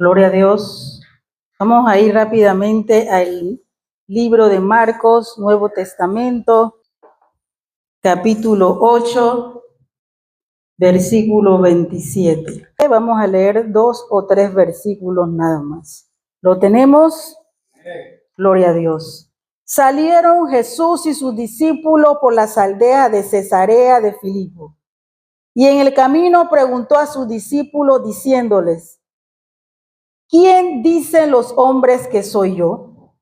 Gloria a Dios. Vamos a ir rápidamente al libro de Marcos, Nuevo Testamento, capítulo 8, versículo 27. Vamos a leer 2 o 3 versículos nada más. ¿Lo tenemos? Gloria a Dios. Salieron Jesús y sus discípulos por las aldeas de Cesarea de Filipo. Y en el camino preguntó a sus discípulos diciéndoles: ¿quién dicen los hombres que soy yo?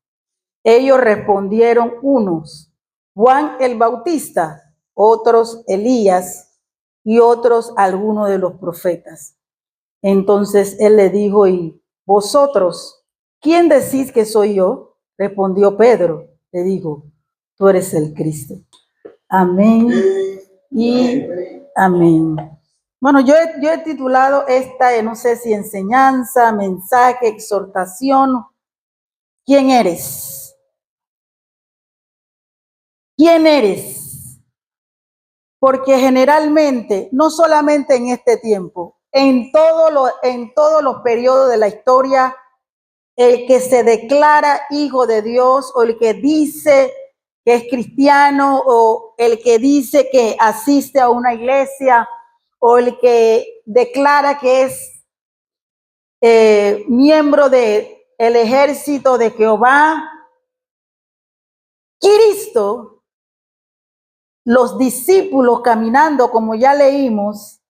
Ellos respondieron, unos, Juan el Bautista, otros Elías y otros algunos de los profetas. Entonces él le dijo: ¿y vosotros, quién decís que soy yo? Respondió Pedro, le dijo: tú eres el Cristo. Amén y amén. Bueno, yo he titulado esta, no sé si enseñanza, mensaje, exhortación. ¿Quién eres? ¿Quién eres? Porque generalmente, no solamente en este tiempo, en todos los periodos de la historia, el que se declara hijo de Dios o el que dice que es cristiano o el que dice que asiste a una iglesia o el que declara que es miembro del ejército de Jehová, Cristo, los discípulos caminando como ya leímos,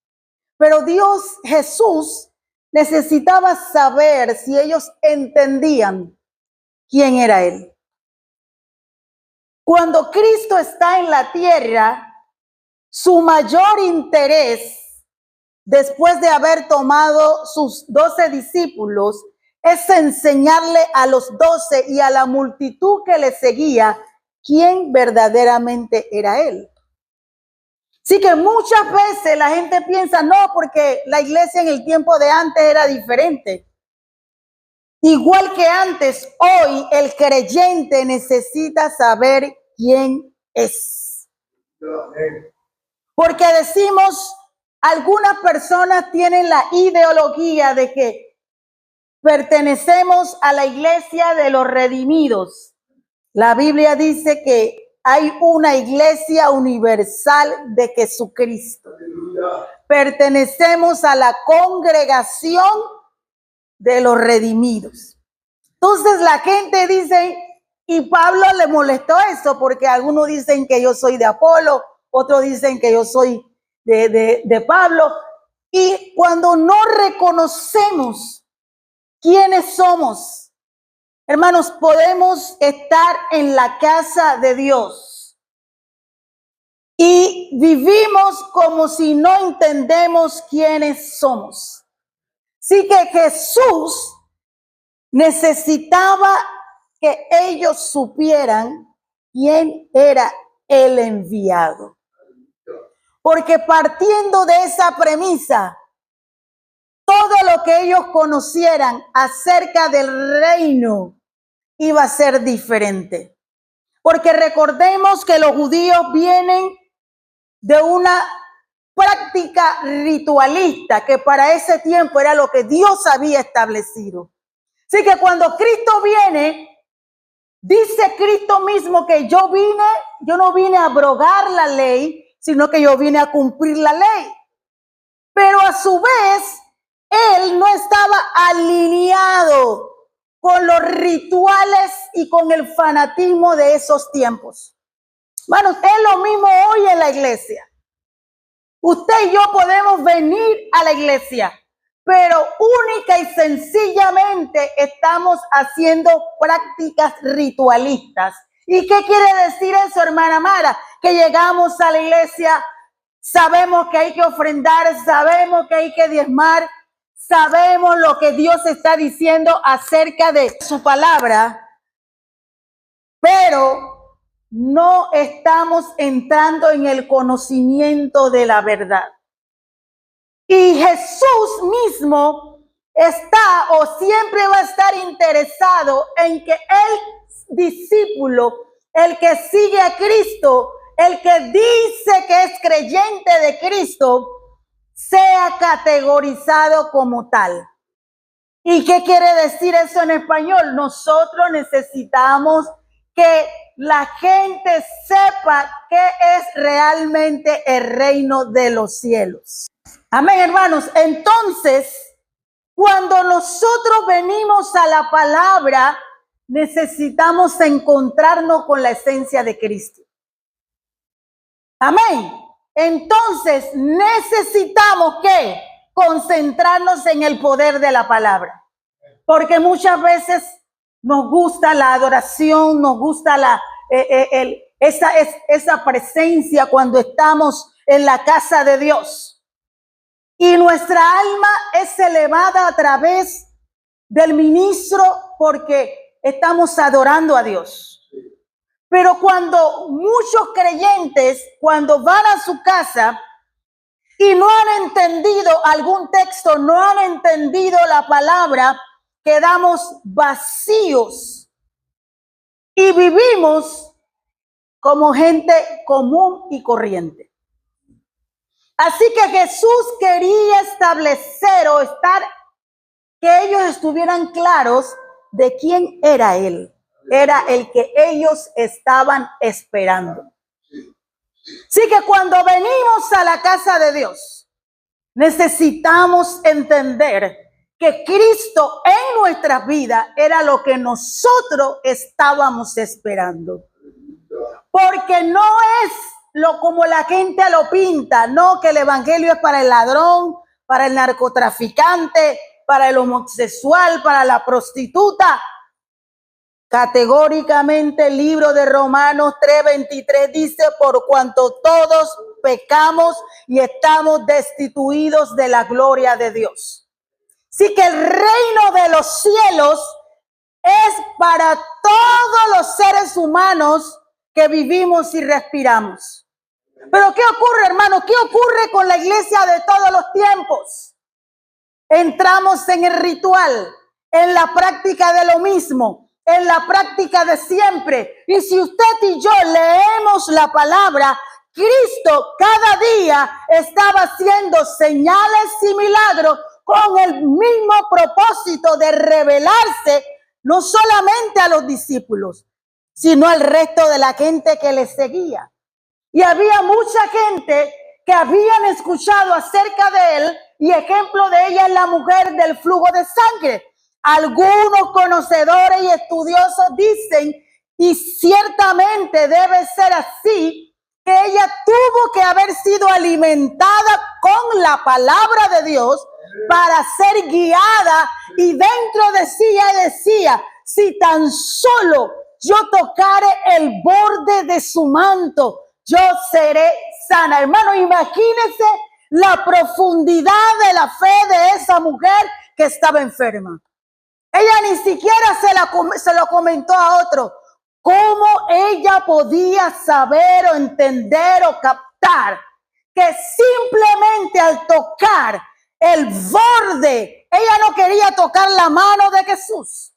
pero Dios, Jesús, necesitaba saber si ellos entendían quién era Él. Cuando Cristo está en la tierra, su mayor interés, después de haber tomado sus 12 discípulos, es enseñarle a los 12 y a la multitud que le seguía quién verdaderamente era Él. Así que muchas veces la gente piensa, no, porque la iglesia en el tiempo de antes era diferente. Igual que antes, hoy el creyente necesita saber quién es. Porque decimos, algunas personas tienen la ideología de que pertenecemos a la iglesia de los redimidos. La Biblia dice que hay una iglesia universal de Jesucristo. Pertenecemos a la congregación de los redimidos. Entonces la gente dice, y Pablo le molestó eso, porque algunos dicen que yo soy de Apolo, otros dicen que yo soy de Pablo. Y cuando no reconocemos quiénes somos, hermanos, podemos estar en la casa de Dios y vivimos como si no entendemos quiénes somos. Así que Jesús necesitaba que ellos supieran quién era el enviado. Porque partiendo de esa premisa, todo lo que ellos conocieran acerca del reino iba a ser diferente. Porque recordemos que los judíos vienen de una práctica ritualista que para ese tiempo era lo que Dios había establecido. Así que cuando Cristo viene, dice Cristo mismo que yo no vine a abrogar la ley, sino que yo vine a cumplir la ley. Pero a su vez, Él no estaba alineado con los rituales y con el fanatismo de esos tiempos. Bueno, es lo mismo hoy en la iglesia. Usted y yo podemos venir a la iglesia, pero única y sencillamente estamos haciendo prácticas ritualistas. ¿Y qué quiere decir eso, hermana Mara? Que llegamos a la iglesia, sabemos que hay que ofrendar, sabemos que hay que diezmar, sabemos lo que Dios está diciendo acerca de su palabra, pero no estamos entrando en el conocimiento de la verdad. Y Jesús mismo está o siempre va a estar interesado en que el discípulo, el que sigue a Cristo, el que dice que es creyente de Cristo, sea categorizado como tal. ¿Y qué quiere decir eso en español? Nosotros necesitamos que la gente sepa qué es realmente el reino de los cielos. Amén, hermanos. Entonces, cuando nosotros venimos a la palabra, necesitamos encontrarnos con la esencia de Cristo. Amén. Entonces, necesitamos que concentrarnos en el poder de la palabra. Porque muchas veces nos gusta la adoración, nos gusta esa presencia cuando estamos en la casa de Dios. Y nuestra alma es elevada a través del ministro porque estamos adorando a Dios. Pero cuando muchos creyentes, cuando van a su casa y no han entendido algún texto, no han entendido la palabra, quedamos vacíos y vivimos como gente común y corriente. Así que Jesús quería establecer o que ellos estuvieran claros de quién era Él. Era el que ellos estaban esperando. Así que cuando venimos a la casa de Dios, necesitamos entender que Cristo en nuestra vida era lo que nosotros estábamos esperando. Porque no es como la gente lo pinta, no, que el evangelio es para el ladrón, para el narcotraficante, para el homosexual, para la prostituta. Categóricamente el libro de Romanos 3:23 dice: por cuanto todos pecamos y estamos destituidos de la gloria de Dios. Así que el reino de los cielos es para todos los seres humanos que vivimos y respiramos. Pero ¿qué ocurre, hermano? ¿Qué ocurre con la iglesia de todos los tiempos? Entramos en el ritual, en la práctica de lo mismo, en la práctica de siempre. Y si usted y yo leemos la palabra, Cristo cada día estaba haciendo señales y milagros con el mismo propósito de revelarse no solamente a los discípulos, sino al resto de la gente que le seguía. Y había mucha gente que habían escuchado acerca de él, y ejemplo de ella es la mujer del flujo de sangre. Algunos conocedores y estudiosos dicen, y ciertamente debe ser así, que ella tuvo que haber sido alimentada con la palabra de Dios para ser guiada, y dentro de sí ella decía: si tan solo yo tocare el borde de su manto, yo seré sana. Hermano, imagínense la profundidad de la fe de esa mujer que estaba enferma. Ella ni siquiera se lo comentó a otro. ¿Cómo ella podía saber o entender o captar que simplemente al tocar el borde, ella no quería tocar la mano de Jesús?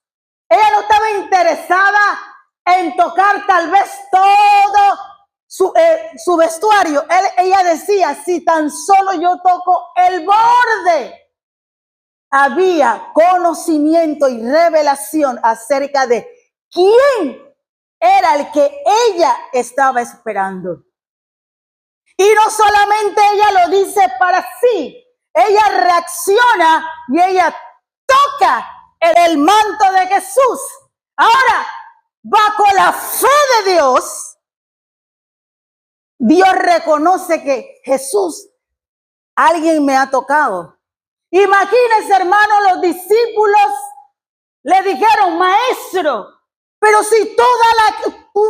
Ella no estaba interesada en tocar tal vez todo su vestuario. Ella decía: si tan solo yo toco el borde. Había conocimiento y revelación acerca de quién era el que ella estaba esperando. Y no solamente ella lo dice para sí, ella reacciona y ella toca el manto de Jesús. Ahora, bajo la fe de Dios, Dios reconoce que Jesús, alguien me ha tocado. Imagínense, hermano, los discípulos le dijeron: maestro, pero si tú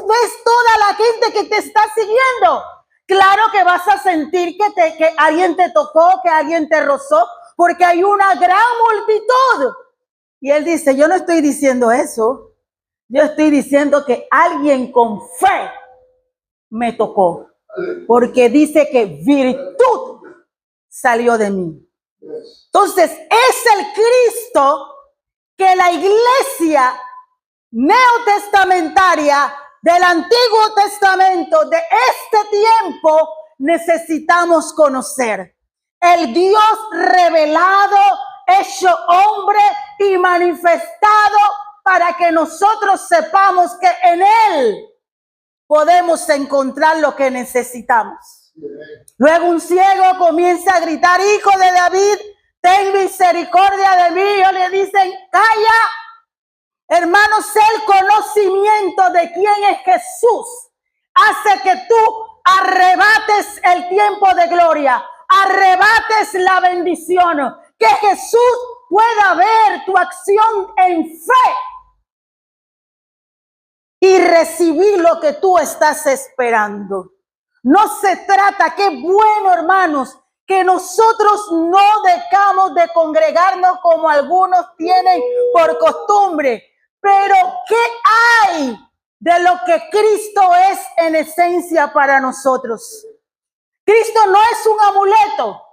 ves toda la gente que te está siguiendo, claro que vas a sentir que alguien te tocó, que alguien te rozó, porque hay una gran multitud. Y él dice: yo no estoy diciendo eso, yo estoy diciendo que alguien con fe me tocó, porque dice que virtud salió de mí. Entonces es el Cristo que la iglesia neotestamentaria del Antiguo Testamento de este tiempo necesitamos conocer. El Dios revelado, hecho hombre, y manifestado para que nosotros sepamos que en Él podemos encontrar lo que necesitamos. Luego un ciego comienza a gritar: Hijo de David, ten misericordia de mí. Ellos le dicen: calla. Hermanos, el conocimiento de quién es Jesús hace que tú arrebates el tiempo de gloria, arrebates la bendición, que Jesús pueda ver tu acción en fe y recibir lo que tú estás esperando. No se trata, qué bueno, hermanos, que nosotros no dejamos de congregarnos como algunos tienen por costumbre. Pero ¿qué hay de lo que Cristo es en esencia para nosotros? Cristo no es un amuleto.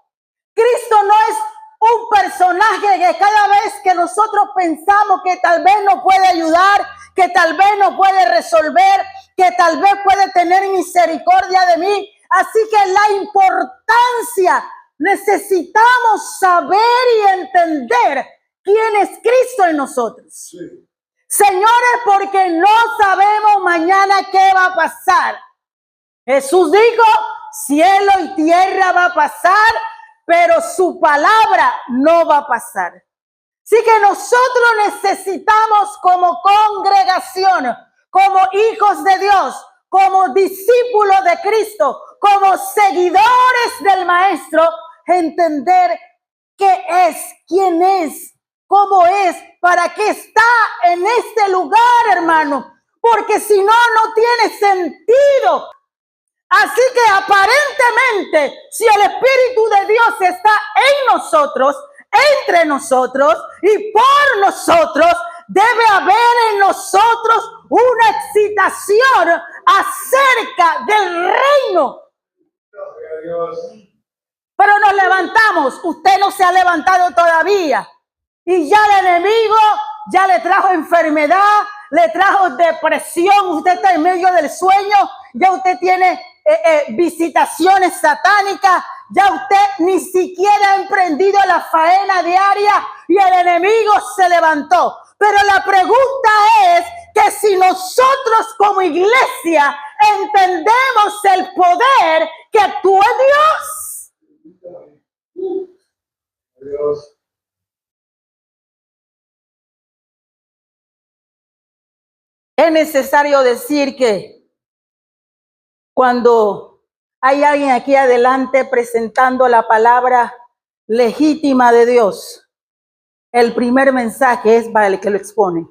Cristo no es un personaje que cada vez que nosotros pensamos que tal vez nos puede ayudar, que tal vez nos puede resolver, que tal vez puede tener misericordia de mí. Así que la importancia, necesitamos saber y entender quién es Cristo en nosotros. Sí. Señores, porque no sabemos mañana qué va a pasar. Jesús dijo: cielo y tierra va a pasar, pero su palabra no va a pasar. Así que nosotros necesitamos, como congregación, como hijos de Dios, como discípulos de Cristo, como seguidores del Maestro, entender qué es, quién es, cómo es, para qué está en este lugar, hermano. Porque si no, no tiene sentido. Así que aparentemente, si el Espíritu de Dios está en nosotros, entre nosotros y por nosotros, debe haber en nosotros una excitación acerca del reino. Pero nos levantamos. Usted no se ha levantado todavía. Y ya el enemigo ya le trajo enfermedad, le trajo depresión. Usted está en medio del sueño. Ya usted tiene visitaciones satánicas. Ya usted ni siquiera ha emprendido la faena diaria y el enemigo se levantó. Pero la pregunta es que si nosotros como iglesia entendemos el poder que actúa Dios. Dios. Es necesario decir que cuando hay alguien aquí adelante presentando la palabra legítima de Dios, el primer mensaje es para el que lo expone.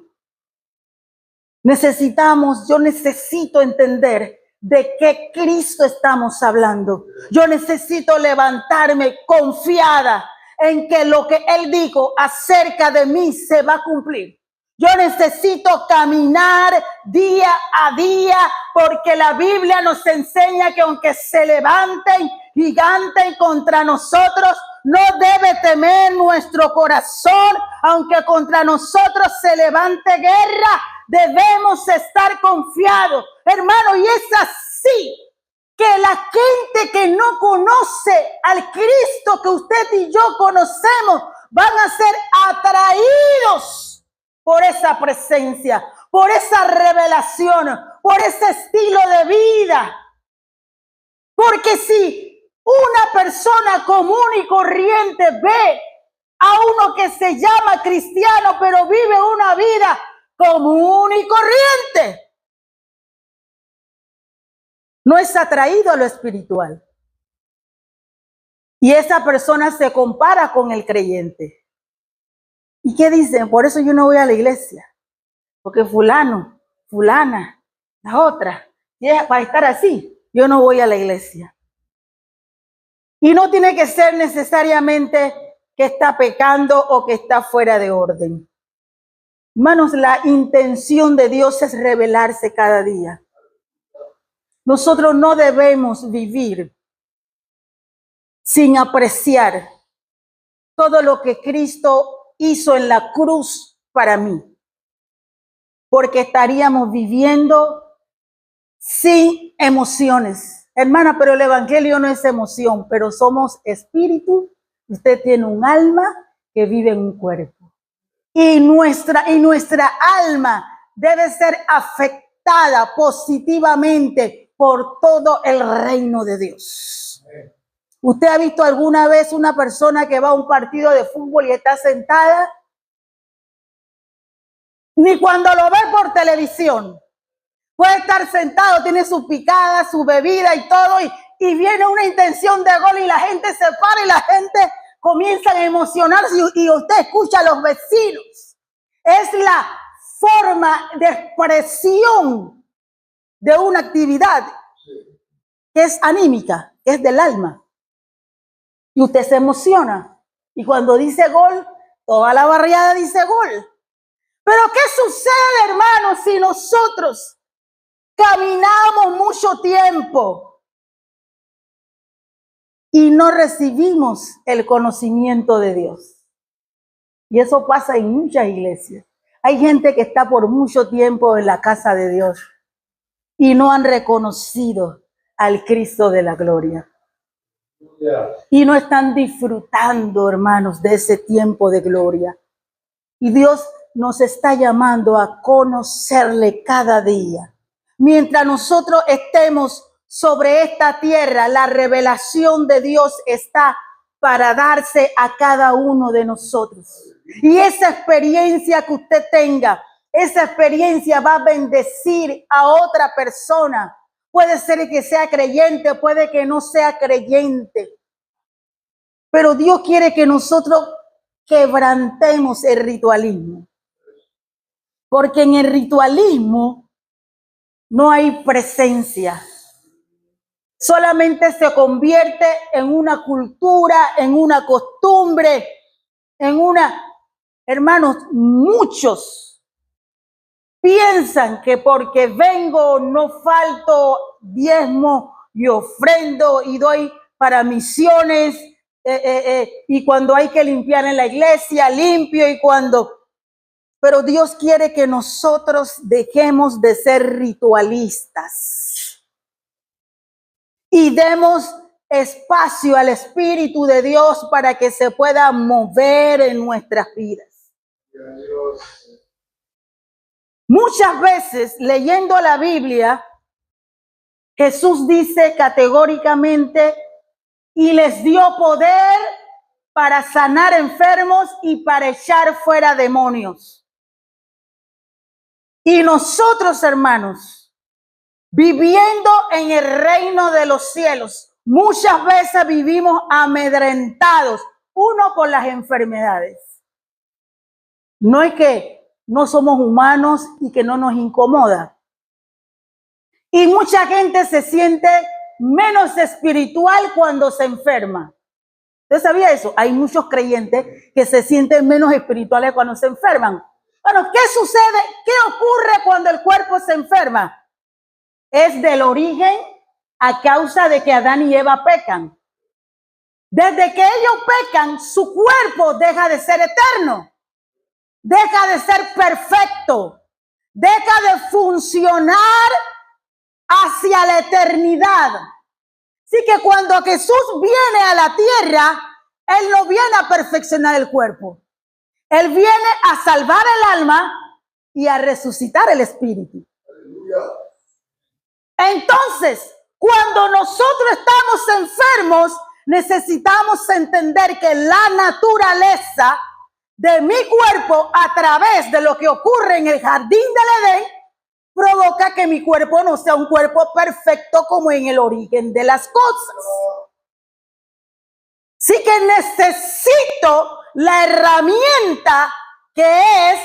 Yo necesito entender de qué Cristo estamos hablando. Yo necesito levantarme confiada en que lo que Él dijo acerca de mí se va a cumplir. Yo necesito caminar día a día, porque la Biblia nos enseña que aunque se levanten gigantes contra nosotros, no debe temer nuestro corazón. Aunque contra nosotros se levante guerra, debemos estar confiados, hermano. Y es así que la gente que no conoce al Cristo que usted y yo conocemos van a ser atraídos por esa presencia, por esa revelación, por ese estilo de vida. Porque si una persona común y corriente ve a uno que se llama cristiano, pero vive una vida común y corriente, no es atraído a lo espiritual. Y esa persona se compara con el creyente. ¿Y qué dicen? Por eso yo no voy a la iglesia. Porque fulano, fulana, la otra, para estar así, yo no voy a la iglesia. Y no tiene que ser necesariamente que está pecando o que está fuera de orden. Hermanos, la intención de Dios es revelarse cada día. Nosotros no debemos vivir sin apreciar todo lo que Cristo hizo en la cruz para mí, porque estaríamos viviendo sin emociones. Hermana, pero el evangelio no es emoción, pero somos espíritu. Usted tiene un alma que vive en un cuerpo. y nuestra alma debe ser afectada positivamente por todo el reino de Dios. ¿Usted ha visto alguna vez una persona que va a un partido de fútbol y está sentada? Ni cuando lo ve por televisión. Puede estar sentado, tiene su picada, su bebida y todo, y viene una intención de gol y la gente se para y la gente comienza a emocionarse y usted escucha a los vecinos. Es la forma de expresión de una actividad que es anímica, que es del alma. Y usted se emociona. Y cuando dice gol, toda la barriada dice gol. Pero ¿qué sucede, hermanos, si nosotros caminamos mucho tiempo y no recibimos el conocimiento de Dios? Y eso pasa en muchas iglesias. Hay gente que está por mucho tiempo en la casa de Dios y no han reconocido al Cristo de la gloria. Y no están disfrutando, hermanos, de ese tiempo de gloria. Y Dios nos está llamando a conocerle cada día. Mientras nosotros estemos sobre esta tierra, la revelación de Dios está para darse a cada uno de nosotros. Y esa experiencia que usted tenga, esa experiencia va a bendecir a otra persona. Puede ser que sea creyente, puede que no sea creyente. Pero Dios quiere que nosotros quebrantemos el ritualismo. Porque en el ritualismo no hay presencia. Solamente se convierte en una cultura, en una costumbre, en una... Hermanos, muchos piensan que porque vengo, no falto, diezmo y ofrendo y doy para misiones, y cuando hay que limpiar en la iglesia, limpio, y cuando... Pero Dios quiere que nosotros dejemos de ser ritualistas y demos espacio al Espíritu de Dios para que se pueda mover en nuestras vidas. Muchas veces, leyendo la Biblia, Jesús dice categóricamente, y les dio poder para sanar enfermos y para echar fuera demonios. Y nosotros, hermanos, viviendo en el reino de los cielos, muchas veces vivimos amedrentados, uno por las enfermedades. No es que no somos humanos y que no nos incomoda. Y mucha gente se siente menos espiritual cuando se enferma. ¿Usted sabía eso? Hay muchos creyentes que se sienten menos espirituales cuando se enferman. Bueno, ¿qué sucede? ¿Qué ocurre cuando el cuerpo se enferma? Es del origen a causa de que Adán y Eva pecan. Desde que ellos pecan, su cuerpo deja de ser eterno, deja de ser perfecto, deja de funcionar hacia la eternidad. Así que cuando Jesús viene a la tierra, Él no viene a perfeccionar el cuerpo. Él viene a salvar el alma y a resucitar el espíritu. Entonces, cuando nosotros estamos enfermos, necesitamos entender que la naturaleza de mi cuerpo, a través de lo que ocurre en el jardín del Edén, provoca que mi cuerpo no sea un cuerpo perfecto como en el origen de las cosas. Sí que necesito la herramienta que es,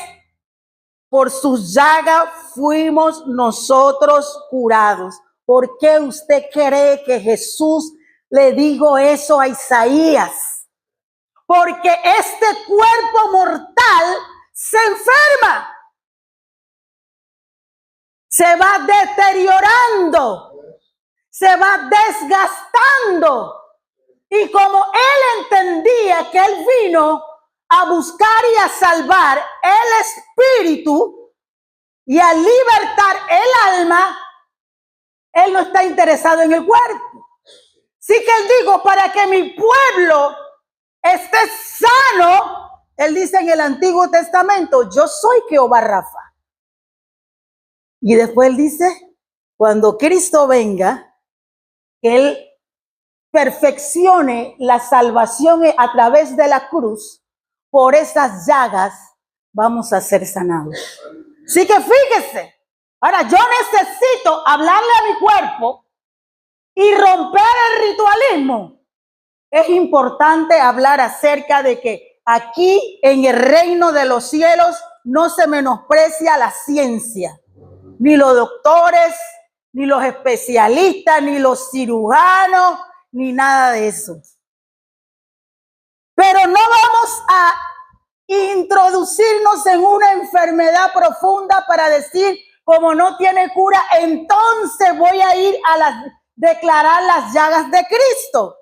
por sus llagas fuimos nosotros curados. ¿Por qué usted cree que Jesús le dijo eso a Isaías? Porque este cuerpo mortal se enferma. Se va deteriorando, se va desgastando. Y como Él entendía que Él vino a buscar y a salvar el espíritu y a libertar el alma, Él no está interesado en el cuerpo. Sí que Él dijo, para que mi pueblo esté sano, Él dice en el Antiguo Testamento, yo soy Jehová Rafa. Y después él dice, cuando Cristo venga, Él perfeccione la salvación a través de la cruz, por esas llagas vamos a ser sanados. Así que fíjese, ahora yo necesito hablarle a mi cuerpo y romper el ritualismo. Es importante hablar acerca de que aquí en el reino de los cielos no se menosprecia la ciencia, ni los doctores, ni los especialistas, ni los cirujanos, ni nada de eso. Pero no vamos a introducirnos en una enfermedad profunda para decir, como no tiene cura, entonces voy a ir a declarar las llagas de Cristo.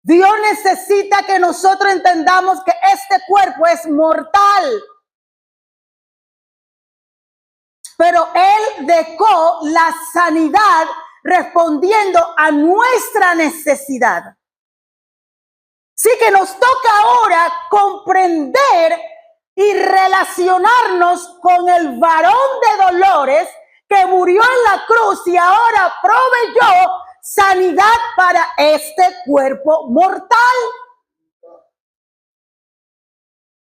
Dios necesita que nosotros entendamos que este cuerpo es mortal. Pero Él dejó la sanidad respondiendo a nuestra necesidad. Así que nos toca ahora comprender y relacionarnos con el varón de dolores que murió en la cruz y ahora proveyó sanidad para este cuerpo mortal.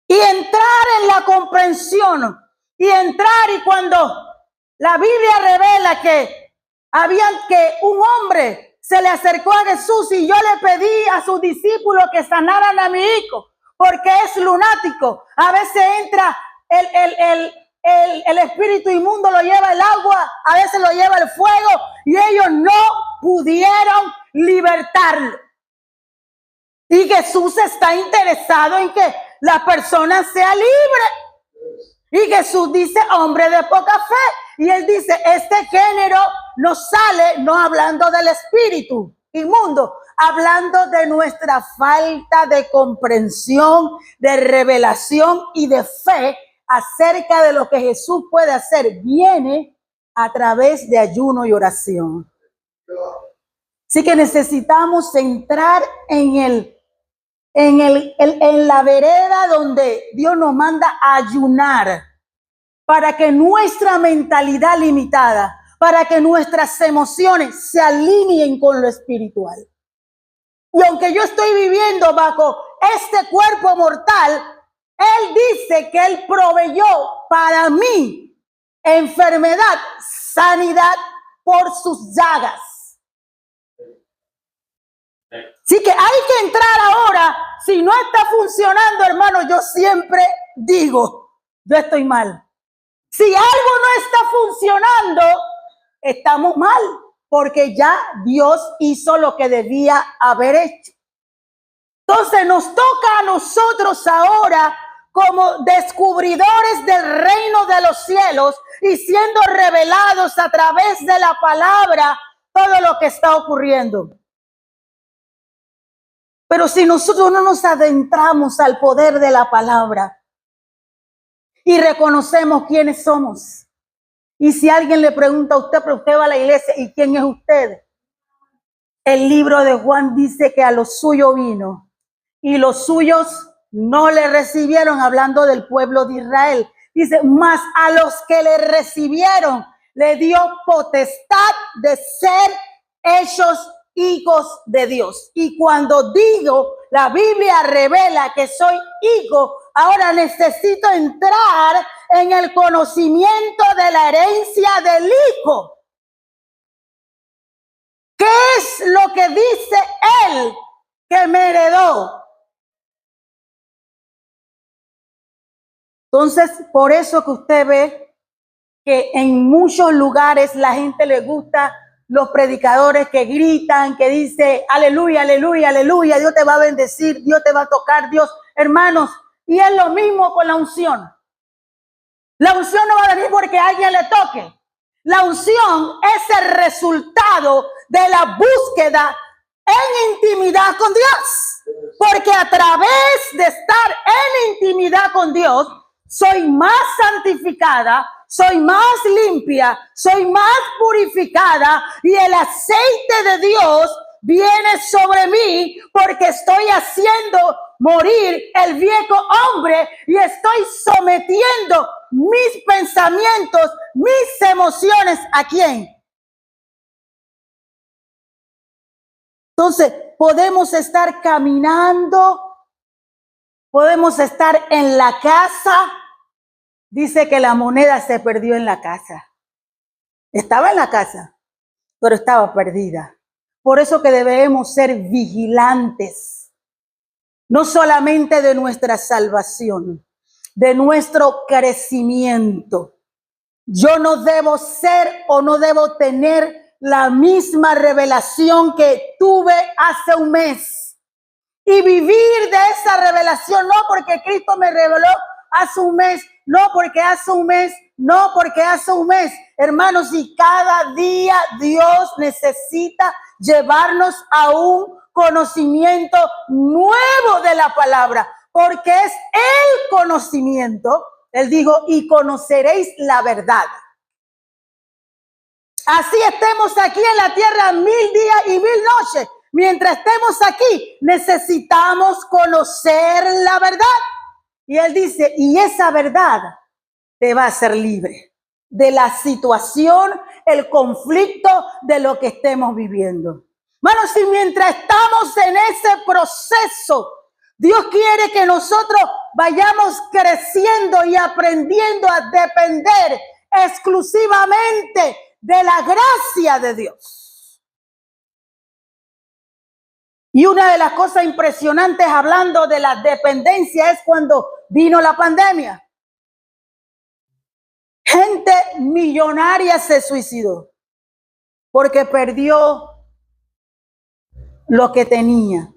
Y entrar en la comprensión y entrar, y cuando la Biblia revela que un hombre se le acercó a Jesús y yo le pedí a sus discípulos que sanaran a mi hijo porque es lunático. A veces entra el espíritu inmundo, lo lleva el agua, a veces lo lleva el fuego y ellos no pudieron libertarlo. Y Jesús está interesado en que la persona sea libre. Y Jesús dice, hombre de poca fe. Y él dice, este género no sale no hablando del espíritu inmundo, hablando de nuestra falta de comprensión, de revelación y de fe acerca de lo que Jesús puede hacer. Viene a través de ayuno y oración. Así que necesitamos entrar en la vereda donde Dios nos manda a ayunar para que nuestra mentalidad limitada, para que nuestras emociones se alineen con lo espiritual. Y aunque yo estoy viviendo bajo este cuerpo mortal, Él dice que Él proveyó para mí enfermedad, sanidad por sus llagas. Así que hay que entrar ahora. Si no está funcionando, hermano, yo siempre digo, yo estoy mal. Si algo no está funcionando, estamos mal, porque ya Dios hizo lo que debía haber hecho. Entonces nos toca a nosotros ahora, como descubridores del reino de los cielos y siendo revelados a través de la palabra, todo lo que está ocurriendo. Pero si nosotros no nos adentramos al poder de la palabra y reconocemos quiénes somos, y si alguien le pregunta a usted, pero usted va a la iglesia, ¿y quién es usted? El libro de Juan dice que a los suyos vino y los suyos no le recibieron, hablando del pueblo de Israel. Dice, mas a los que le recibieron le dio potestad de ser hechos hijos de Dios. Y cuando digo, la Biblia revela que soy hijo, ahora necesito entrar en el conocimiento de la herencia del hijo. ¿Qué es lo que dice él que me heredó? Entonces, por eso que usted ve que en muchos lugares la gente le gusta los predicadores que gritan, que dice aleluya, aleluya, aleluya, Dios te va a bendecir, Dios te va a tocar, Dios, hermanos. Y es lo mismo con la unción. La unción no va a venir porque alguien le toque. La unción es el resultado de la búsqueda en intimidad con Dios. Porque a través de estar en intimidad con Dios, soy más santificada, soy más limpia, soy más purificada y el aceite de Dios viene sobre mí porque estoy haciendo morir el viejo hombre y estoy sometiendo mis pensamientos, mis emociones, ¿a quién? Entonces, podemos estar caminando, podemos estar en la casa. Dice que la moneda se perdió en la casa. Estaba en la casa, pero estaba perdida. Por eso que debemos ser vigilantes, no solamente de nuestra salvación, de nuestro crecimiento. Yo no debo ser o no debo tener la misma revelación que tuve hace un mes y vivir de esa revelación, no porque Cristo me reveló hace un mes, no porque hace un mes, no porque hace un mes. Hermanos, y cada día Dios necesita llevarnos a un conocimiento nuevo de la palabra, porque es el conocimiento. Él dijo, y conoceréis la verdad. Así estemos aquí en la tierra 1000 días y 1000 noches. Mientras estemos aquí, necesitamos conocer la verdad. Y él dice, y esa verdad te va a hacer libre de la situación, el conflicto de lo que estemos viviendo. Hermanos, si mientras estamos en ese proceso, Dios quiere que nosotros vayamos creciendo y aprendiendo a depender exclusivamente de la gracia de Dios. Y una de las cosas impresionantes hablando de la dependencia es cuando vino la pandemia. Gente millonaria se suicidó porque perdió lo que tenía.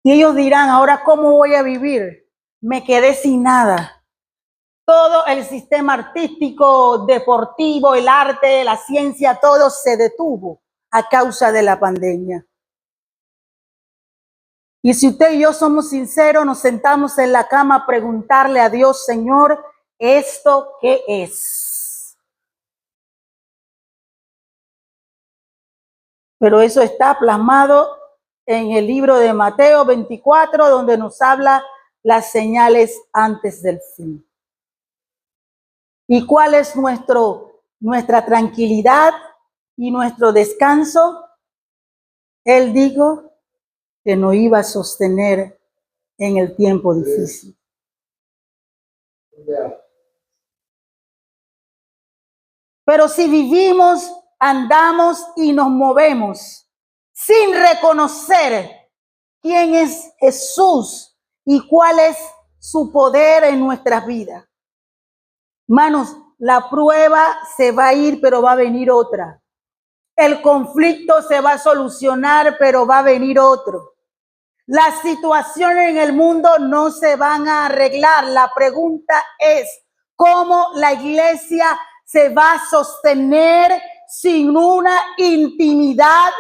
Y ellos dirán, ahora, ¿cómo voy a vivir? Me quedé sin nada. Todo el sistema artístico, deportivo, el arte, la ciencia, todo se detuvo a causa de la pandemia. Y si usted y yo somos sinceros, nos sentamos en la cama a preguntarle a Dios, Señor, ¿esto qué es? Pero eso está plasmado en el libro de Mateo 24, donde nos habla las señales antes del fin. ¿Y cuál es nuestra tranquilidad y nuestro descanso? Él dijo que nos iba a sostener en el tiempo difícil. Pero si vivimos, andamos y nos movemos sin reconocer quién es Jesús y cuál es su poder en nuestras vidas, hermanos, la prueba se va a ir, pero va a venir otra. El conflicto se va a solucionar, pero va a venir otro. Las situaciones en el mundo no se van a arreglar. La pregunta es, ¿cómo la iglesia se va a sostener sin una intimidad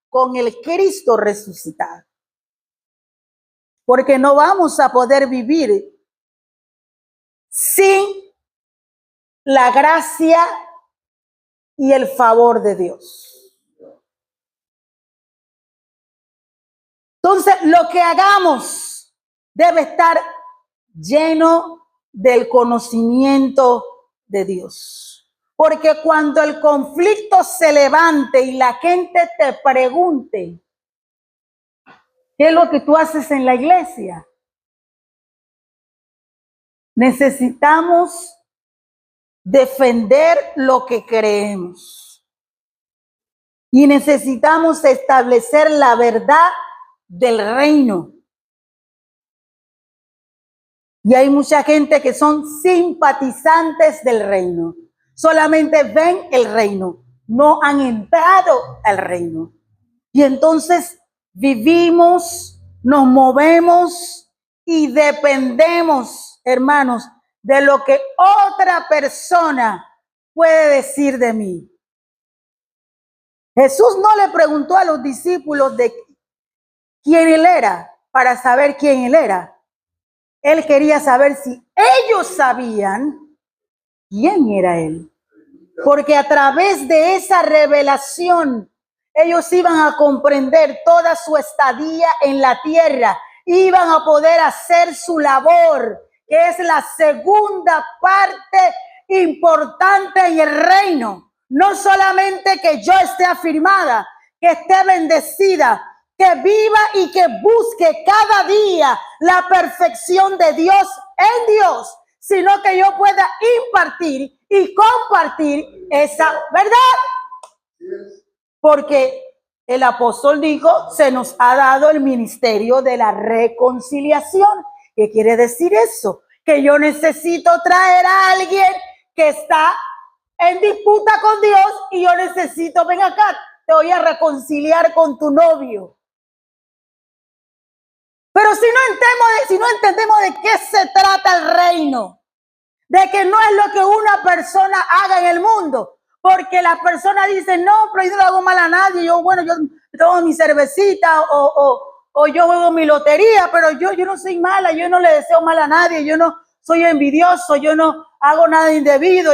con el Cristo resucitado? Porque no vamos a poder vivir sin la gracia y el favor de Dios. Entonces, lo que hagamos debe estar lleno del conocimiento de Dios. Porque cuando el conflicto se levante y la gente te pregunte, ¿qué es lo que tú haces en la iglesia? Necesitamos defender lo que creemos. Y necesitamos establecer la verdad del reino. Y hay mucha gente que son simpatizantes del reino. Solamente ven el reino, no han entrado al reino. Y entonces vivimos, nos movemos y dependemos, hermanos, de lo que otra persona puede decir de mí. Jesús no le preguntó a los discípulos de quién él era para saber quién él era. Él quería saber si ellos sabían quién era él. Porque a través de esa revelación ellos iban a comprender toda su estadía en la tierra, iban a poder hacer su labor, que es la segunda parte importante en el reino. No solamente que yo esté afirmada, que esté bendecida, que viva y que busque cada día la perfección de Dios en Dios, sino que yo pueda impartir y compartir esa verdad. Porque el apóstol dijo, se nos ha dado el ministerio de la reconciliación. ¿Qué quiere decir eso? Que yo necesito traer a alguien que está en disputa con Dios y yo necesito, ven acá, te voy a reconciliar con tu novio. Pero si no entendemos de qué se trata el reino, de que no es lo que una persona haga en el mundo, porque las personas dicen, no, pero yo no le hago mal a nadie, yo tomo mi cervecita o yo juego mi lotería, pero yo no soy mala, yo no le deseo mal a nadie, yo no soy envidioso, yo no hago nada indebido,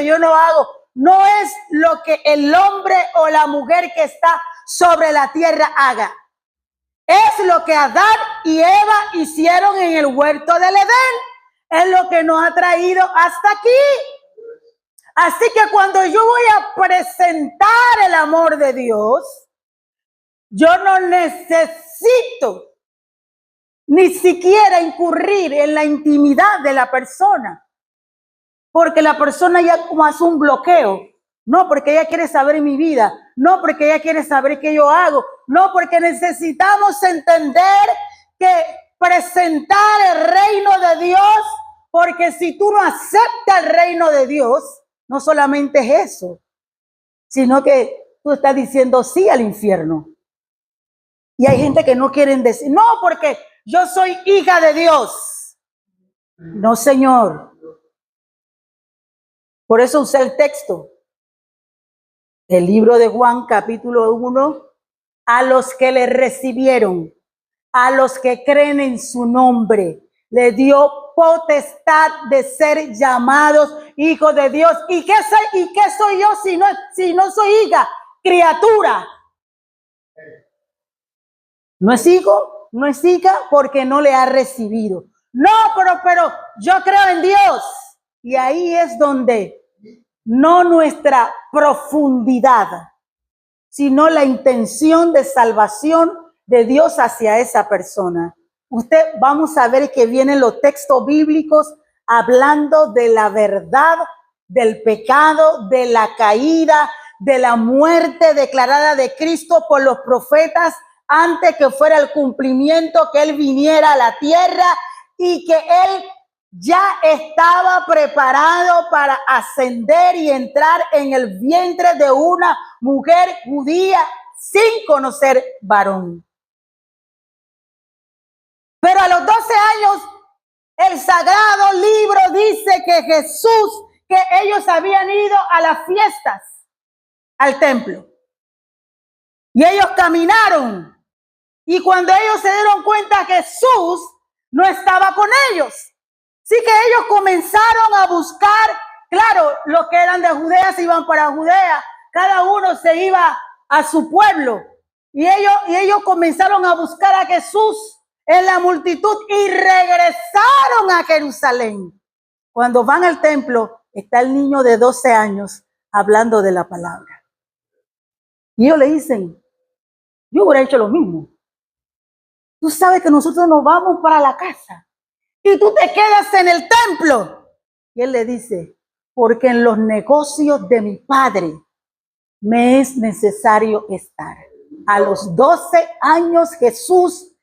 no es lo que el hombre o la mujer que está sobre la tierra haga. Es lo que Adán y Eva hicieron en el huerto del Edén. Es lo que nos ha traído hasta aquí. Así que cuando yo voy a presentar el amor de Dios, yo no necesito ni siquiera incurrir en la intimidad de la persona, porque la persona ya como hace un bloqueo. No, porque ella quiere saber mi vida. No, porque ella quiere saber qué yo hago. No, porque necesitamos entender que presentar el reino de Dios, porque si tú no aceptas el reino de Dios, no solamente es eso, sino que tú estás diciendo sí al infierno. Y hay gente que no quieren decir, no, porque yo soy hija de Dios. No, Señor. Por eso usé el texto. El libro de Juan, capítulo 1, a los que le recibieron, a los que creen en su nombre, le dio potestad de ser llamados hijos de Dios. ¿Y qué soy yo si no soy hija? Criatura. No es hijo, no es hija porque no le ha recibido. No, pero yo creo en Dios. Y ahí es donde no nuestra profundidad, sino la intención de salvación de Dios hacia esa persona. Vamos a ver que vienen los textos bíblicos hablando de la verdad, del pecado, de la caída, de la muerte declarada de Cristo por los profetas antes que fuera el cumplimiento que Él viniera a la tierra y que Él ya estaba preparado para ascender y entrar en el vientre de una mujer judía sin conocer varón. Pero a los 12 años, el sagrado libro dice que ellos habían ido a las fiestas, al templo. Y ellos caminaron. Y cuando ellos se dieron cuenta, Jesús no estaba con ellos. Así que ellos comenzaron a buscar, claro, los que eran de Judea se iban para Judea, cada uno se iba a su pueblo. Y ellos comenzaron a buscar a Jesús en la multitud y regresaron a Jerusalén. Cuando van al templo, está el niño de 12 años hablando de la palabra. Y ellos le dicen, yo hubiera hecho lo mismo. Tú sabes que nosotros nos vamos para la casa y tú te quedas en el templo. Y él le dice, porque en los negocios de mi padre me es necesario estar. A los 12 años Jesús,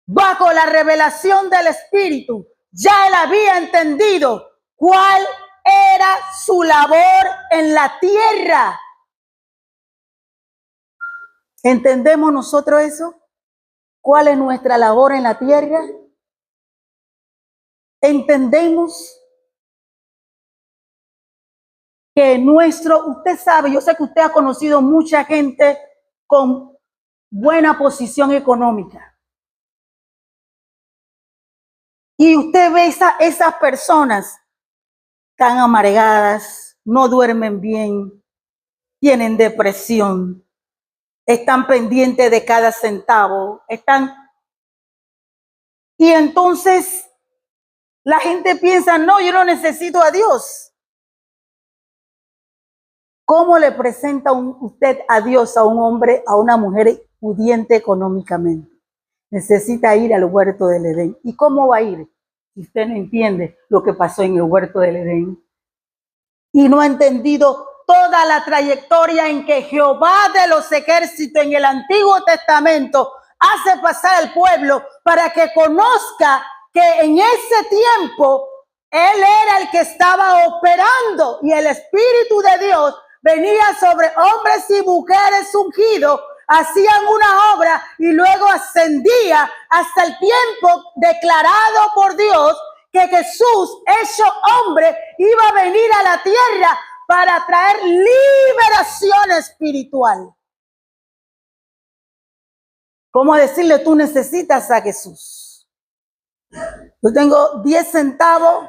bajo la revelación del Espíritu, ya él había entendido cuál era su labor en la tierra. ¿Entendemos nosotros eso? ¿Cuál es nuestra labor en la tierra? Entendemos que usted sabe, yo sé que usted ha conocido mucha gente con buena posición económica. Y usted ve esas personas tan amargadas, no duermen bien, tienen depresión, están pendientes de cada centavo, y entonces la gente piensa, no, yo no necesito a Dios. ¿Cómo le presenta usted a Dios a un hombre, a una mujer pudiente económicamente? Necesita ir al huerto del Edén. ¿Y cómo va a ir si usted no entiende lo que pasó en el huerto del Edén? Y no ha entendido toda la trayectoria en que Jehová de los ejércitos en el Antiguo Testamento hace pasar al pueblo para que conozca que en ese tiempo Él era el que estaba operando y el Espíritu de Dios venía sobre hombres y mujeres ungidos, hacían una obra y luego ascendía hasta el tiempo declarado por Dios que Jesús, hecho hombre, iba a venir a la tierra para traer liberación espiritual. ¿Cómo decirle, tú necesitas a Jesús? Yo tengo 10 centavos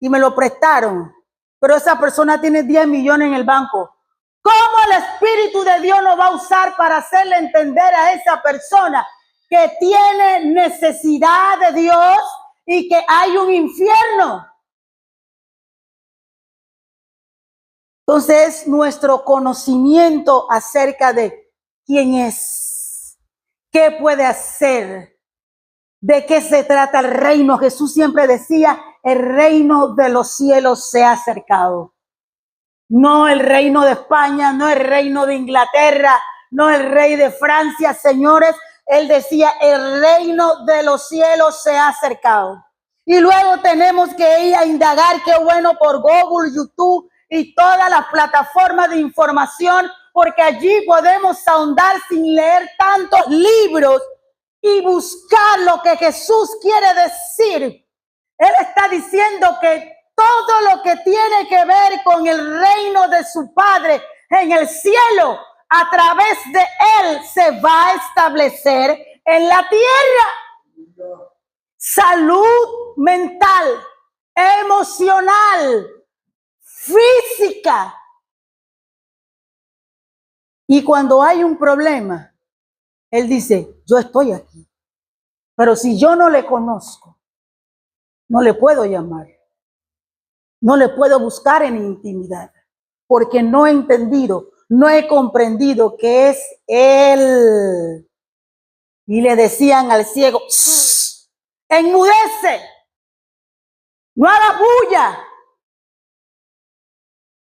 y me lo prestaron, pero esa persona tiene 10 millones en el banco. ¿Cómo el Espíritu de Dios nos va a usar para hacerle entender a esa persona que tiene necesidad de Dios y que hay un infierno? Entonces, nuestro conocimiento acerca de quién es, qué puede hacer, de qué se trata el reino. Jesús siempre decía, el reino de los cielos se ha acercado. No el reino de España, no el reino de Inglaterra, no el rey de Francia, señores. Él decía, el reino de los cielos se ha acercado. Y luego tenemos que ir a indagar, qué bueno, por Google, YouTube y todas las plataformas de información, porque allí podemos ahondar sin leer tantos libros y buscar lo que Jesús quiere decir. Él está diciendo que todo lo que tiene que ver con el reino de su Padre en el cielo, a través de Él se va a establecer en la tierra. Salud mental, emocional, física. Y cuando hay un problema, Él dice, yo estoy aquí. Pero si yo no le conozco, no le puedo llamar. No le puedo buscar en intimidad, porque no he entendido, no he comprendido que es Él. Y le decían al ciego, enmudece, no haga bulla.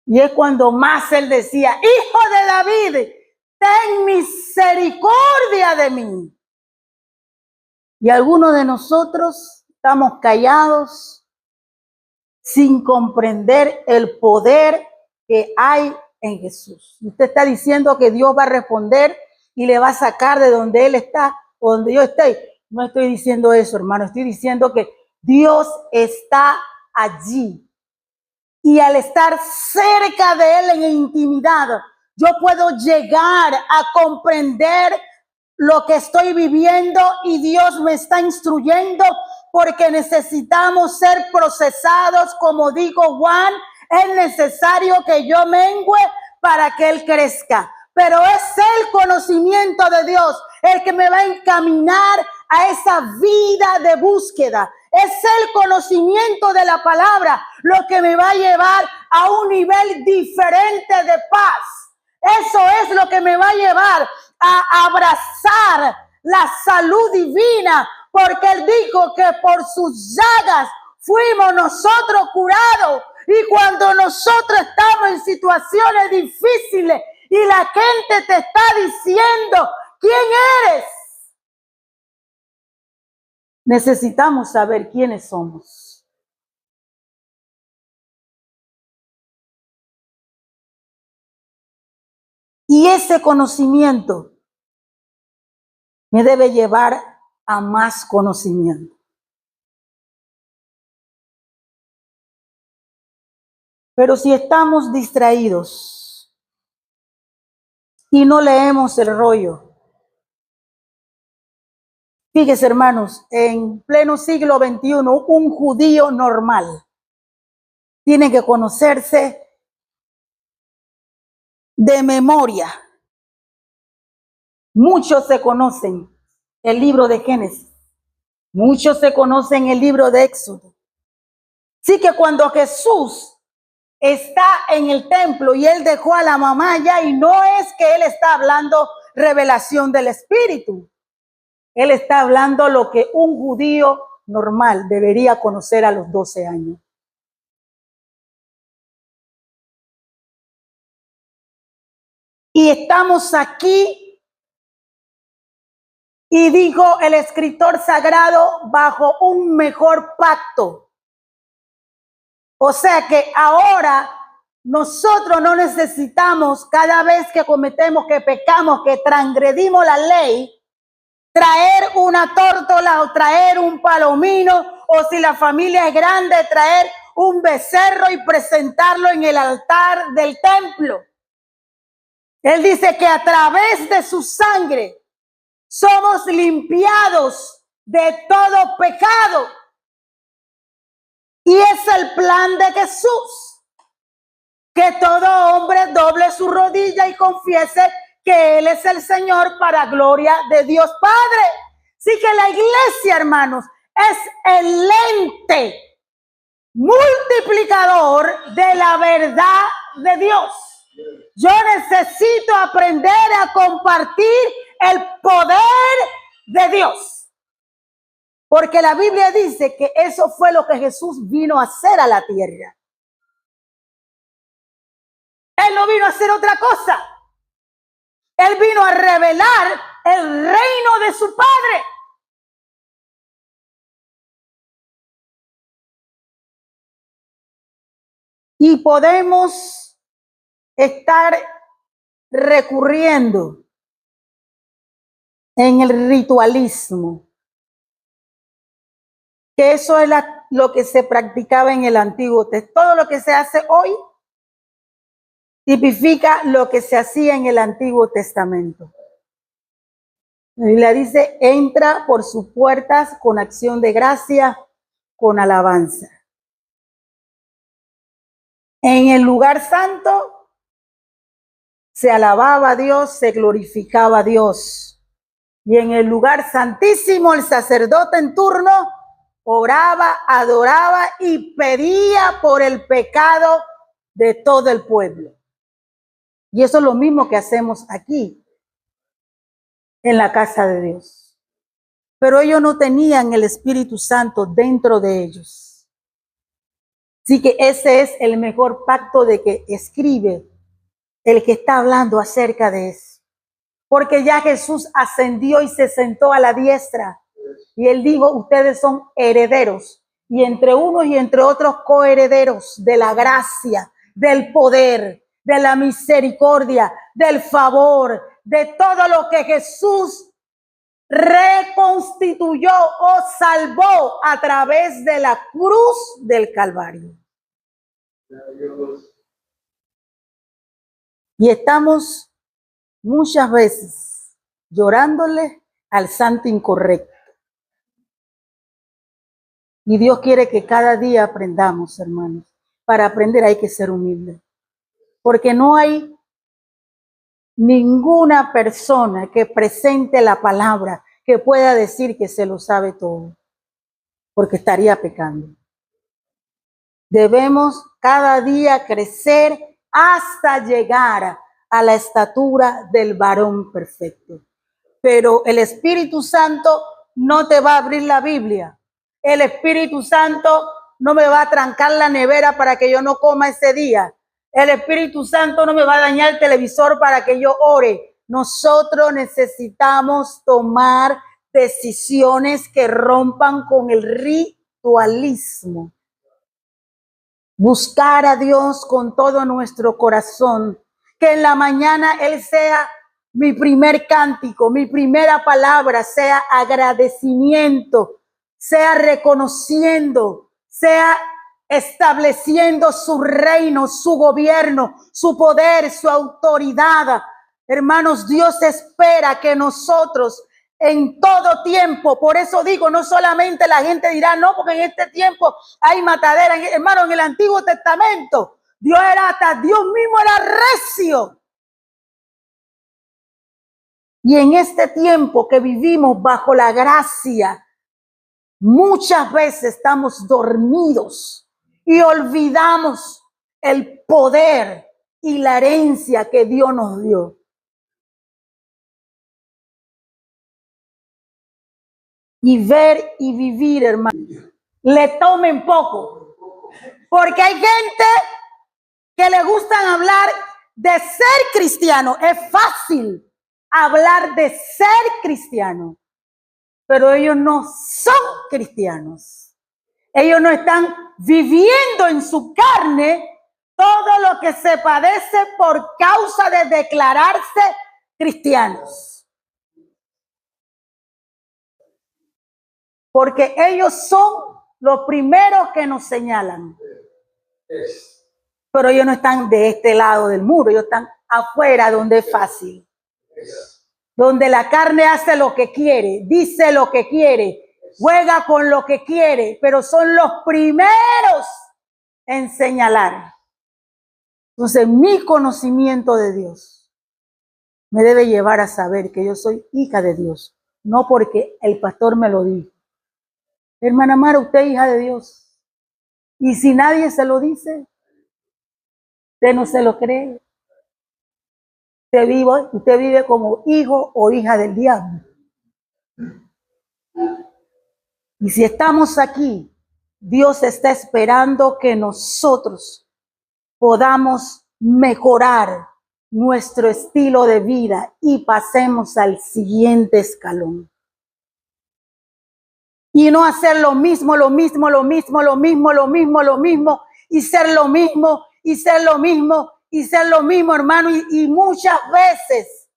Y es cuando más él decía, hijo de David, ten misericordia de mí. Y algunos de nosotros estamos callados sin comprender el poder que hay en Jesús. Usted está diciendo que Dios va a responder y le va a sacar de donde Él está o donde yo esté. No estoy diciendo eso, hermano. Estoy diciendo que Dios está allí. Y al estar cerca de Él en intimidad, yo puedo llegar a comprender lo que estoy viviendo y Dios me está instruyendo, porque necesitamos ser procesados, como dijo Juan, es necesario que yo mengue para que Él crezca. Pero es el conocimiento de Dios el que me va a encaminar a esa vida de búsqueda. Es el conocimiento de la palabra lo que me va a llevar a un nivel diferente de paz. Eso es lo que me va a llevar a abrazar la salud divina, porque Él dijo que por sus llagas fuimos nosotros curados. Y cuando nosotros estamos en situaciones difíciles y la gente te está diciendo quién eres, necesitamos saber quiénes somos. Y ese conocimiento me debe llevar a más conocimiento. Pero si estamos distraídos y no leemos el rollo, fíjese, hermanos, en pleno siglo XXI, un judío normal tiene que conocerse de memoria Muchos se conocen el libro de Génesis. Muchos se conocen el libro de Éxodo. Así que cuando Jesús está en el templo y él dejó a la mamá ya, y no es que él está hablando revelación del Espíritu. Él está hablando lo que un judío normal debería conocer a los 12 años. Y estamos aquí, y dijo el escritor sagrado, bajo un mejor pacto. O sea que ahora nosotros no necesitamos, cada vez que cometemos, que pecamos, que transgredimos la ley, traer una tórtola o traer un palomino, o si la familia es grande, traer un becerro y presentarlo en el altar del templo. Él dice que a través de su sangre somos limpiados de todo pecado. Y es el plan de Jesús, que todo hombre doble su rodilla y confiese que Él es el Señor, para gloria de Dios Padre. Así que la iglesia, hermanos, es el ente multiplicador de la verdad de Dios. Yo necesito aprender a compartir el poder de Dios, porque la Biblia dice que eso fue lo que Jesús vino a hacer a la tierra. Él no vino a hacer otra cosa. Él vino a revelar el reino de su Padre. Y podemos estar recurriendo en el ritualismo, que eso es lo que se practicaba en el Antiguo Testamento. Todo lo que se hace hoy tipifica lo que se hacía en el Antiguo Testamento. La Biblia dice: entra por sus puertas con acción de gracia, con alabanza. En el lugar santo se alababa a Dios, se glorificaba a Dios. Y en el lugar santísimo el sacerdote en turno oraba, adoraba y pedía por el pecado de todo el pueblo. Y eso es lo mismo que hacemos aquí, en la casa de Dios. Pero ellos no tenían el Espíritu Santo dentro de ellos. Así que ese es el mejor pacto de que escribe el que está hablando acerca de eso. Porque ya Jesús ascendió y se sentó a la diestra. Y él dijo: ustedes son herederos, y entre unos y entre otros coherederos de la gracia, del poder, de la misericordia, del favor, de todo lo que Jesús reconstituyó o salvó a través de la cruz del Calvario. Y estamos muchas veces llorándole al santo incorrecto. Y Dios quiere que cada día aprendamos, hermanos. Para aprender hay que ser humilde. Porque no hay ninguna persona que presente la palabra que pueda decir que se lo sabe todo, porque estaría pecando. Debemos cada día crecer hasta llegar a la estatura del varón perfecto. Pero el Espíritu Santo no te va a abrir la Biblia. El Espíritu Santo no me va a trancar la nevera para que yo no coma ese día. El Espíritu Santo no me va a dañar el televisor para que yo ore. Nosotros necesitamos tomar decisiones que rompan con el ritualismo. Buscar a Dios con todo nuestro corazón. Que en la mañana Él sea mi primer cántico, mi primera palabra, sea agradecimiento, sea reconociendo, sea estableciendo su reino, su gobierno, su poder, su autoridad. Hermanos, Dios espera que nosotros en todo tiempo, por eso digo, no solamente la gente dirá, no, porque en este tiempo hay matadera. Hermano, en el Antiguo Testamento, Dios mismo era recio. Y en este tiempo que vivimos bajo la gracia, muchas veces estamos dormidos y olvidamos el poder y la herencia que Dios nos dio. Y ver y vivir, hermano, le tomen poco. Porque hay gente que le gustan hablar de ser cristiano. Es fácil hablar de ser cristiano, pero ellos no son cristianos. Ellos no están viviendo en su carne todo lo que se padece por causa de declararse cristianos. Porque ellos son los primeros que nos señalan. Pero ellos no están de este lado del muro, ellos están afuera donde es fácil. Donde la carne hace lo que quiere, dice lo que quiere, juega con lo que quiere, pero son los primeros en señalar. Entonces, mi conocimiento de Dios me debe llevar a saber que yo soy hija de Dios, no porque el pastor me lo dijo. Hermana Mara, usted es hija de Dios. Y si nadie se lo dice, usted no se lo cree. Usted vive como hijo o hija del diablo. Y si estamos aquí, Dios está esperando que nosotros podamos mejorar nuestro estilo de vida y pasemos al siguiente escalón. Y no hacer lo mismo, y ser lo mismo, hermano. Y muchas veces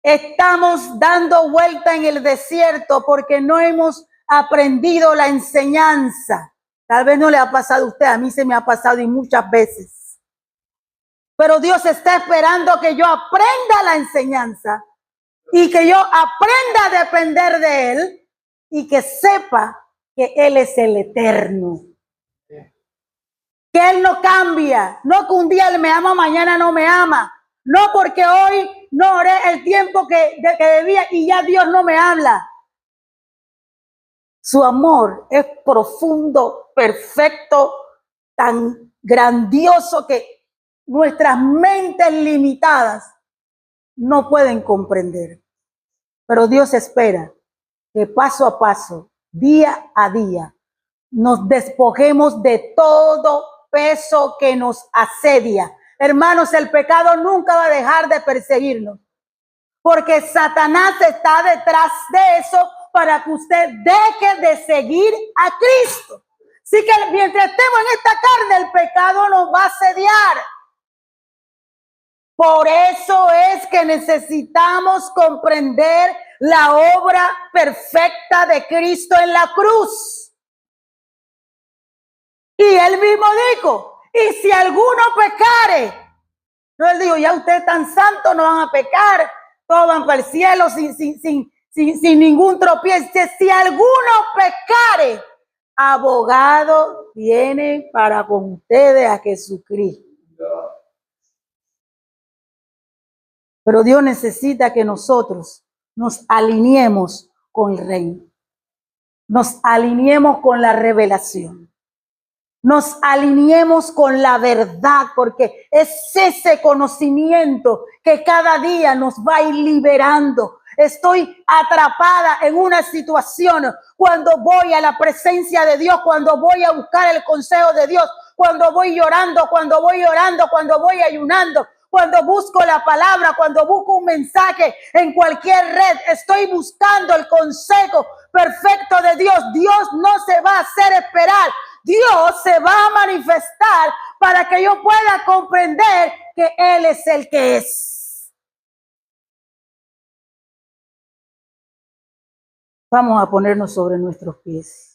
estamos dando vuelta en el desierto porque no hemos aprendido la enseñanza. Tal vez no le ha pasado a usted, a mí se me ha pasado y muchas veces. Pero Dios está esperando que yo aprenda la enseñanza y que yo aprenda a depender de Él y que sepa que Él es el eterno. Que Él no cambia, no que un día Él me ama, mañana no me ama. No porque hoy no oré el tiempo que debía y ya Dios no me habla. Su amor es profundo, perfecto, tan grandioso que nuestras mentes limitadas no pueden comprender. Pero Dios espera que paso a paso, día a día, nos despojemos de todo peso que nos asedia. Hermanos, el pecado nunca va a dejar de perseguirnos, porque Satanás está detrás de eso para que usted deje de seguir a Cristo. Así que mientras estemos en esta carne, el pecado nos va a asediar. Por eso es que necesitamos comprender la obra perfecta de Cristo en la cruz. Y Él mismo dijo, y si alguno pecare, no, Él dijo, ya ustedes tan santos no van a pecar, todos van para el cielo sin ningún tropiezo. Si alguno pecare, abogado tiene para con ustedes a Jesucristo. Pero Dios necesita que nosotros nos alineemos con el reino, nos alineemos con la revelación, nos alineemos con la verdad, porque es ese conocimiento que cada día nos va a ir liberando. Estoy atrapada en una situación cuando voy a la presencia de Dios, cuando voy a buscar el consejo de Dios, cuando voy llorando, cuando voy orando, cuando voy ayunando, cuando busco la palabra, cuando busco un mensaje en cualquier red. Estoy buscando el consejo perfecto de Dios. Dios no se va a hacer esperar. Dios se va a manifestar para que yo pueda comprender que Él es el que es. Vamos a ponernos sobre nuestros pies.